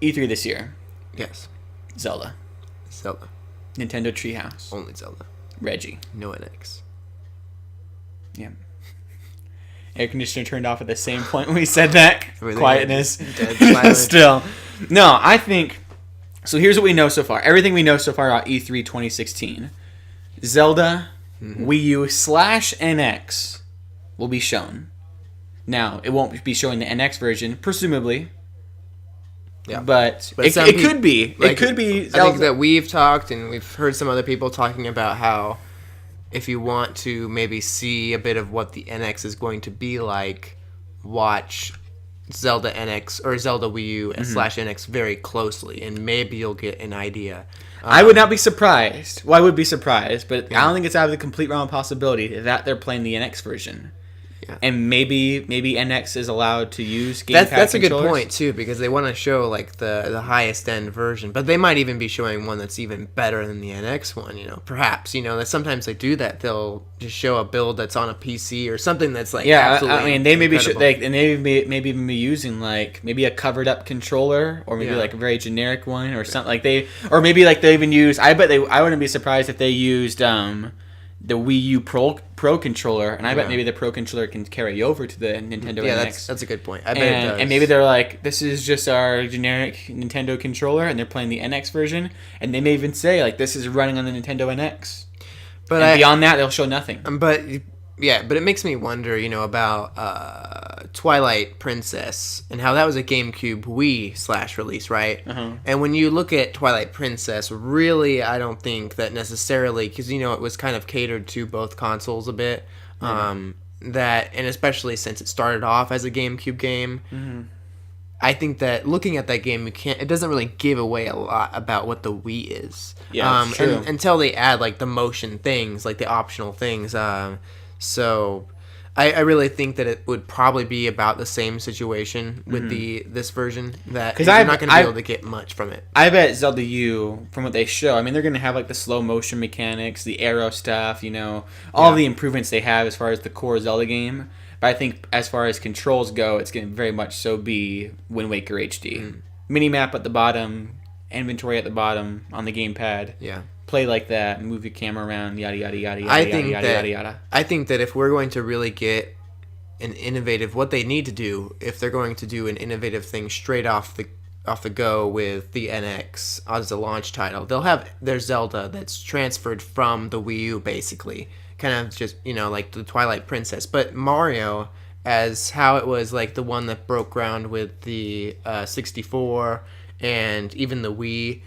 E3 this year. Yes. Zelda. Nintendo Treehouse. Only Zelda. Reggie. No NX. Yeah. Air conditioner turned off at the same point when we said that. Quietness. Dead Still. No, I think... So here's what we know so far. Everything we know so far about E3 2016. Zelda, Wii U / NX will be shown. Now, it won't be showing the NX version, presumably. Yeah. But it could be. Like, it could be Zelda. I think that we've talked and we've heard some other people talking about how if you want to maybe see a bit of what the NX is going to be like, watch Zelda NX or Zelda Wii U / NX very closely, and maybe you'll get an idea. I would not be surprised. Well, I would be surprised, but I don't think it's out of the complete realm of possibility that they're playing the NX version. Yeah. And maybe NX is allowed to use gamepad That's a good controllers. point too, because they want to show like the highest end version, but they might even be showing one that's even better than the NX one. Perhaps that sometimes they do that. They'll just show a build that's on a PC or something that's like absolutely. I mean they maybe should and they maybe even be using like maybe a covered up controller or maybe like a very generic one or something like they even use. I wouldn't be surprised if they used the Wii U Pro controller, and I bet maybe the Pro controller can carry over to the Nintendo NX. Yeah, that's a good point. I bet it does. And maybe they're like, this is just our generic Nintendo controller, and they're playing the NX version, and they may even say, like, this is running on the Nintendo NX. But beyond that, they'll show nothing. But it makes me wonder, about Twilight Princess and how that was a GameCube Wii / release, right? Uh-huh. And when you look at Twilight Princess, really, I don't think that necessarily, because, it was kind of catered to both consoles a bit, and especially since it started off as a GameCube game, I think that looking at that game, it doesn't really give away a lot about what the Wii is. Yeah, true. Until they add, like, the motion things, like the optional things, so I really think that it would probably be about the same situation with this version, that you're not going to be able to get much from it. I bet Zelda U, from what they show, I mean, they're going to have like the slow motion mechanics, the arrow stuff, all the improvements they have as far as the core Zelda game. But I think as far as controls go, it's going to very much so be Wind Waker HD. Mini-map at the bottom, inventory at the bottom on the gamepad. Yeah. Play like that, move your camera around, yada yada yada yada yada. I think that if we're going to really get an innovative, what they need to do, if they're going to do an innovative thing straight off the go with the NX as a launch title, they'll have their Zelda that's transferred from the Wii U, basically, kind of just like the Twilight Princess, but Mario as how it was like the one that broke ground with the 64 and even the Wii.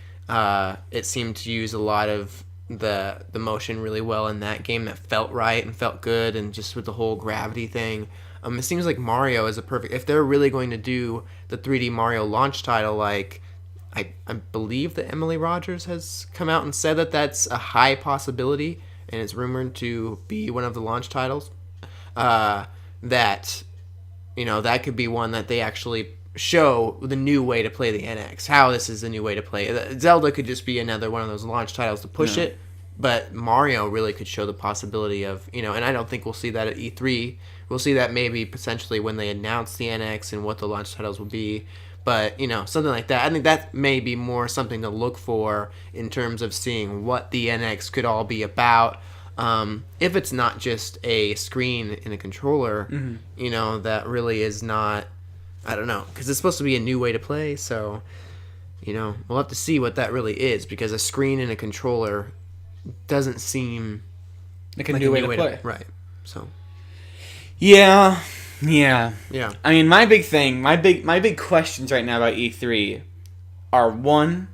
It seemed to use a lot of the motion really well in that game that felt right and felt good, and just with the whole gravity thing. It seems like Mario is a perfect... If they're really going to do the 3D Mario launch title, like, I believe that Emily Rogers has come out and said that that's a high possibility, and it's rumored to be one of the launch titles, that could be one that they actually show the new way to play the NX, how this is the new way to play it. Zelda could just be another one of those launch titles to push it, but Mario really could show the possibility of, and I don't think we'll see that at E3. We'll see that maybe potentially when they announce the NX and what the launch titles will be, but, something like that. I think that may be more something to look for in terms of seeing what the NX could all be about. If it's not just a screen and a controller, that really is not... I don't know, because it's supposed to be a new way to play, so, we'll have to see what that really is, because a screen and a controller doesn't seem like a new way to play. Right, so. Yeah. I mean, my big questions right now about E3 are, one,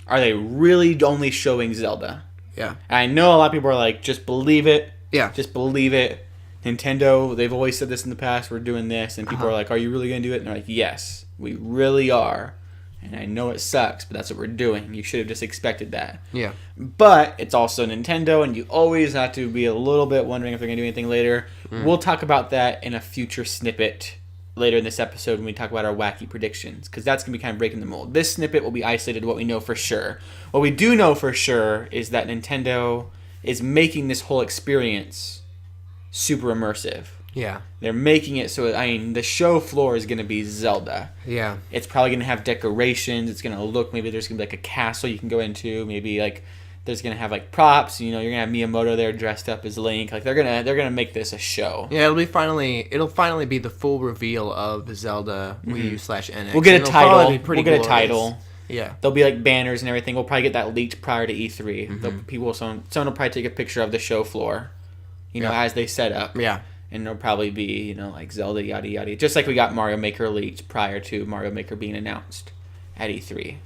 are they really only showing Zelda? Yeah. And I know a lot of people are like, just believe it. Yeah. Just believe it. Nintendo, they've always said this in the past, we're doing this, and people are like, are you really going to do it? And they're like, yes, we really are. And I know it sucks, but that's what we're doing. You should have just expected that. Yeah. But it's also Nintendo, and you always have to be a little bit wondering if they're going to do anything later. We'll talk about that in a future snippet later in this episode when we talk about our wacky predictions, because that's going to be kind of breaking the mold. This snippet will be isolated to what we know for sure. What we do know for sure is that Nintendo is making this whole experience super immersive. Yeah. They're making it so, I mean, the show floor is going to be Zelda. Yeah. It's probably going to have decorations. It's going to look, maybe there's going to be like a castle you can go into. Maybe like there's going to have like props. You know, you're going to have Miyamoto there dressed up as Link. Like they're going to make this a show. Yeah, it'll finally be the full reveal of Zelda Wii U / NX. We'll get a title. We'll get glorious. a title. Yeah. There'll be like banners and everything. We'll probably get that leaked prior to E3. Someone will probably take a picture of the show floor, you know, as they set up. Yeah. And there'll probably be, you know, like Zelda, yada, yada. Just like we got Mario Maker leaked prior to Mario Maker being announced at E3.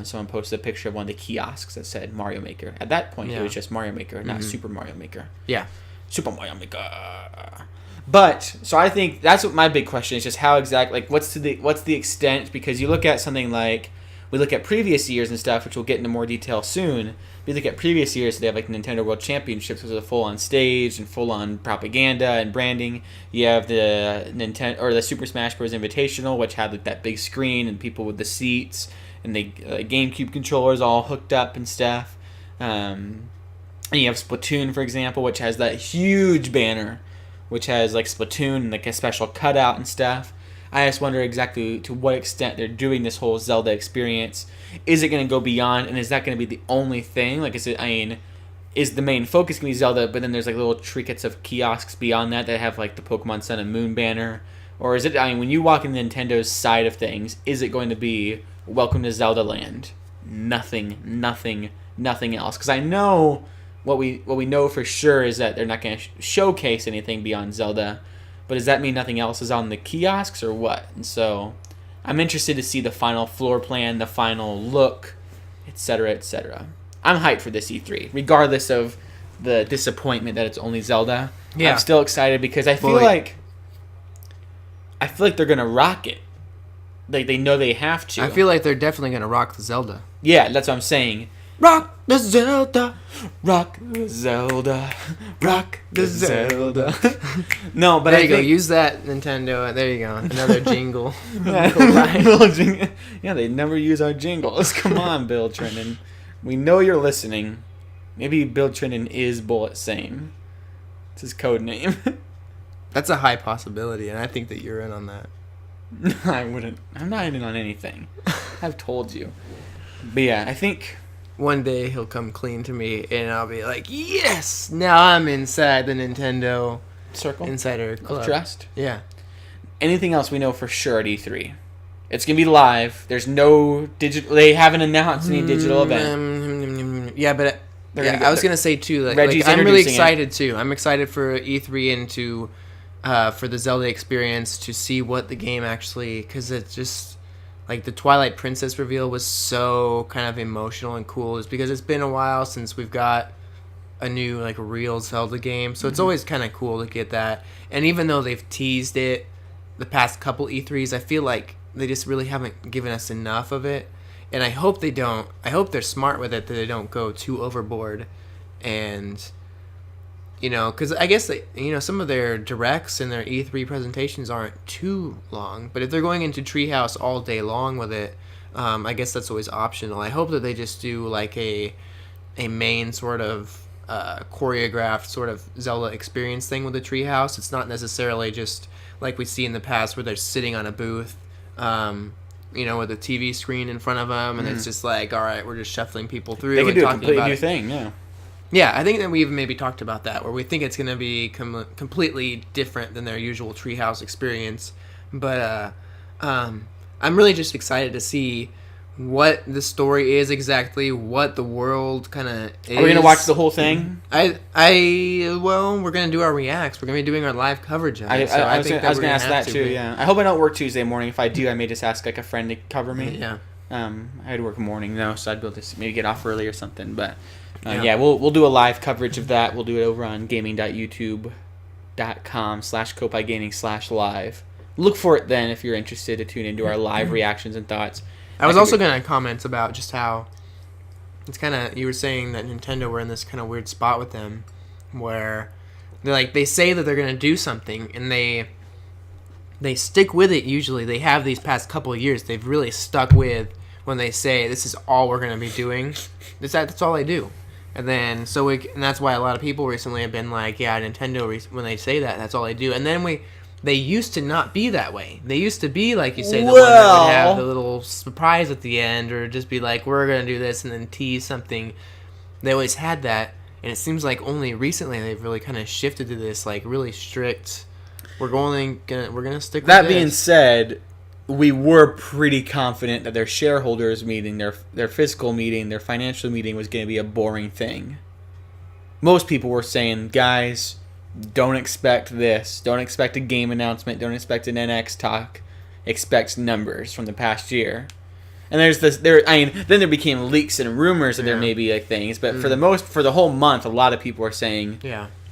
Someone posted a picture of one of the kiosks that said Mario Maker. At that point, it was just Mario Maker, not Super Mario Maker. Yeah. Super Mario Maker. But, so I think that's what my big question is, just how exactly, like, what's the extent? Because you look at something like, we look at previous years and stuff, which we'll get into more detail soon. We look at previous years, they have like Nintendo World Championships, which is a full-on stage and full-on propaganda and branding. You have the the Super Smash Bros. Invitational, which had like that big screen and people with the seats and the GameCube controllers all hooked up and stuff. And you have Splatoon, for example, which has that huge banner, which has like Splatoon and like a special cutout and stuff. I just wonder exactly to what extent they're doing this whole Zelda experience. Is it going to go beyond, and is that going to be the only thing? Like, is the main focus going to be Zelda, but then there's like little trinkets of kiosks beyond that have like the Pokemon Sun and Moon banner? Or is it, when you walk in Nintendo's side of things, is it going to be welcome to Zelda Land? Nothing else. Because I know what we know for sure is that they're not going to showcase anything beyond Zelda. But does that mean nothing else is on the kiosks or what? And so I'm interested to see the final floor plan, the final look, etc., etc. I'm hyped for this E3, regardless of the disappointment that it's only Zelda. Yeah. I'm still excited because I feel like they're gonna rock it. Like they know they have to. I feel like they're definitely gonna rock the Zelda. Yeah, that's what I'm saying. Rock the Zelda, rock the Zelda, rock the Zelda. No, but there you go. Use that, Nintendo. There you go. Another jingle. Yeah, they never use our jingles. Come on, Bill Trinan. We know you're listening. Maybe Bill Trinan is Bullet Same. It's his code name. That's a high possibility, and I think that you're in on that. I wouldn't. I'm not in on anything. I've told you. But yeah, I think one day he'll come clean to me, and I'll be like, yes! Now I'm inside the Nintendo Circle Insider Club. Of Trust. Yeah. Anything else we know for sure at E3? It's going to be live. There's no digital... They haven't announced any digital event. Yeah, but... I was going to say, too, like I'm really excited, too. I'm excited for E3 and for the Zelda experience to see what the game actually... Because it's just... Like, the Twilight Princess reveal was so kind of emotional and cool. It's because it's been a while since we've got a new, like, real Zelda game. So it's always kind of cool to get that. And even though they've teased it the past couple E3s, I feel like they just really haven't given us enough of it. And I hope they don't. I hope they're smart with it, that they don't go too overboard. And... You know, because I guess, some of their directs and their E3 presentations aren't too long. But if they're going into Treehouse all day long with it, I guess that's always optional. I hope that they just do, like, a main sort of choreographed sort of Zelda experience thing with the Treehouse. It's not necessarily just like we see in the past where they're sitting on a booth, with a TV screen in front of them. And it's just like, all right, we're just shuffling people through. They can do a completely new thing, yeah. Yeah, I think that we even maybe talked about that, where we think it's going to be completely different than their usual Treehouse experience. But I'm really just excited to see what the story is exactly, what the world kind of is. Are we going to watch the whole thing? Well, we're going to do our reacts. We're going to be doing our live coverage of it. I was going to ask that too, yeah. I hope I don't work Tuesday morning. If I do, I may just ask like a friend to cover me. Yeah. I had to work morning though, so I'd be able to maybe get off early or something, but... we'll do a live coverage of that. We'll do it over on gaming.youtube.com/KoppaiGaming/live. Look for it then if you're interested to tune into our live reactions and thoughts. I was also going to comment about just how it's kind of, you were saying that Nintendo were in this kind of weird spot with them where they say that they're going to do something and they stick with it usually. They have these past couple of years. They've really stuck with when they say this is all we're going to be doing. That's all they do. And then and that's why a lot of people recently have been like, yeah, Nintendo when they say that, that's all they do. And then they used to not be that way. They used to be like you say, the one that would have the little surprise at the end, or just be like, we're gonna do this, and then tease something. They always had that, and it seems like only recently they've really kind of shifted to this like really strict. We're gonna stick. That with this. being said, we were pretty confident that their shareholders meeting, their fiscal meeting, their financial meeting was going to be a boring thing. Most people were saying, guys, don't expect this. Don't expect a game announcement. Don't expect an NX talk. Expect numbers from the past year. And then there became leaks and rumors that there may be like things, but for the whole month, a lot of people were saying,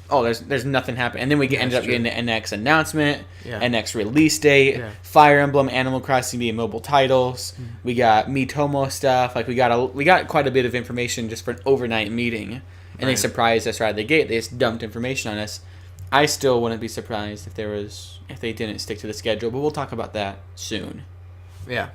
oh, there's nothing happening. And then we ended up getting the NX announcement, NX release date, Fire Emblem, Animal Crossing being mobile titles. We got Miitomo stuff. Like we got quite a bit of information just for an overnight meeting, and they surprised us right out of the gate. They just dumped information on us. I still wouldn't be surprised if they didn't stick to the schedule, but we'll talk about that soon. Yeah.